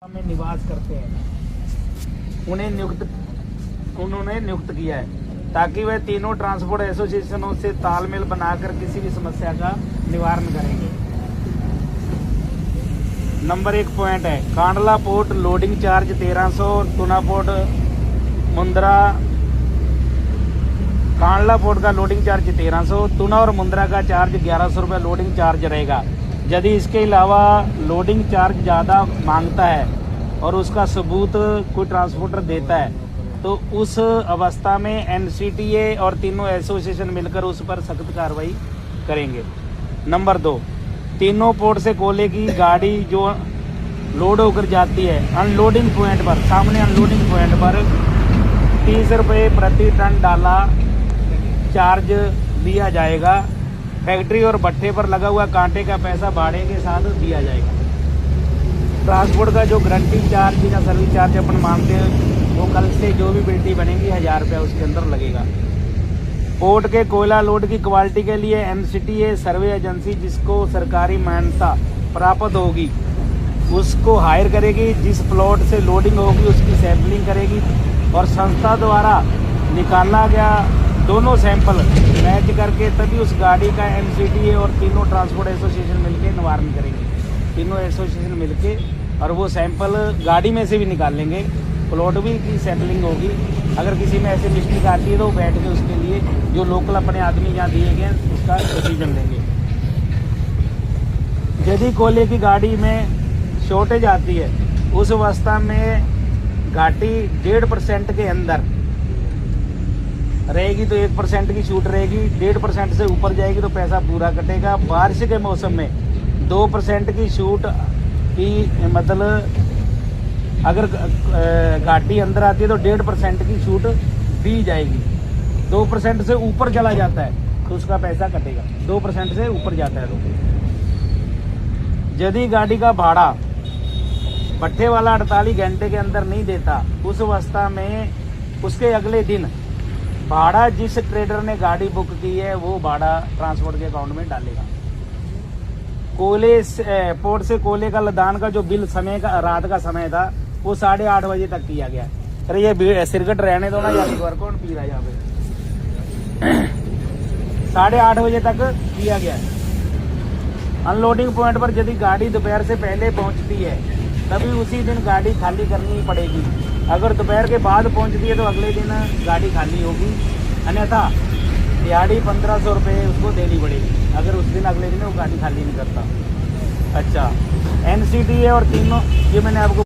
में निवास करते हैं उन्होंने नियुक्त किया है ताकि वह तीनों ट्रांसपोर्ट एसोसिएशनों से तालमेल बनाकर किसी भी समस्या का निवारण करेंगे। नंबर 1 पॉइंट है कांडला पोर्ट लोडिंग चार्ज 1300, तुना पोर्ट मुंद्रा कांडला पोर्ट का लोडिंग चार्ज 1300, तुना और मुंद्रा का चार्ज 1100 रुपये लोडिंग चार्ज रहेगा। यदि इसके अलावा लोडिंग चार्ज ज़्यादा मांगता है और उसका सबूत कोई ट्रांसपोर्टर देता है तो उस अवस्था में एनसीटीए और तीनों एसोसिएशन मिलकर उस पर सख्त कार्रवाई करेंगे। नंबर 2 तीनों पोर्ट से कोयले की गाड़ी जो लोड होकर जाती है अनलोडिंग पॉइंट पर, सामने अनलोडिंग पॉइंट पर 30 रुपये प्रति टन डाला चार्ज दिया जाएगा। फैक्ट्री और भट्ठे पर लगा हुआ कांटे का पैसा भाड़े के साथ दिया जाएगा। ट्रांसपोर्ट का जो गारंटी चार्ज या सर्विस चार्ज अपन मानते हैं वो कल से जो भी बिल्टी बनेगी 1000 रुपया उसके अंदर लगेगा। पोर्ट के कोयला लोड की क्वालिटी के लिए एनसीटीए सर्वे एजेंसी जिसको सरकारी मान्यता प्राप्त होगी उसको हायर करेगी। जिस प्लॉट से लोडिंग होगी उसकी सैंपलिंग करेगी और संस्था द्वारा निकाला गया दोनों सैंपल मैच करके तभी उस गाड़ी का एनसीटीए और तीनों ट्रांसपोर्ट एसोसिएशन मिलके निवारण करेंगे। तीनों एसोसिएशन मिलके और वो सैंपल गाड़ी में से भी निकाल लेंगे, प्लॉट भी की सैंपलिंग होगी। अगर किसी में ऐसे मिस्टेक आती है तो बैठ के उसके लिए जो लोकल अपने आदमी जहाँ दिए गए उसका डिसीजन लेंगे। यदि कोयले की गाड़ी में शॉर्टेज आती है उस अवस्था में घाटी 1.5% के अंदर रहेगी तो 1% की छूट रहेगी, 1.5% से ऊपर जाएगी तो पैसा पूरा कटेगा। बारिश के मौसम में 2% की छूट की मतलब अगर घाटी अंदर आती है तो 1.5% की छूट दी जाएगी। 2% से ऊपर चला जाता है तो उसका पैसा कटेगा, 2% से ऊपर जाता है तो। यदि गाड़ी का भाड़ा भट्ठे वाला 48 घंटे के अंदर नहीं देता उस अवस्था में उसके अगले दिन भाड़ा जिस ट्रेडर ने गाड़ी बुक की है वो भाड़ा ट्रांसपोर्ट के अकाउंट में डालेगा। कोयले पोर्ट से कोयले का लदान का जो बिल समय का रात का समय था वो 8:30 बजे तक किया गया। अरे ये सिरकट रहने दो ना यार, कौन पी रहा है यहाँ पे 8:30 बजे तक किया गया। अनलोडिंग पॉइंट पर यदि गाड़ी दोपहर से पहले पहुंचती है तभी उसी दिन गाड़ी खाली करनी पड़ेगी। अगर दोपहर के बाद पहुंचती है तो अगले दिन गाड़ी खाली होगी, अन्यथा दिहाड़ी 1500 रुपये उसको देनी पड़ेगी अगर उस दिन अगले दिन वो गाड़ी खाली नहीं करता। अच्छा, एनसीटीए और तीनों ये मैंने आपको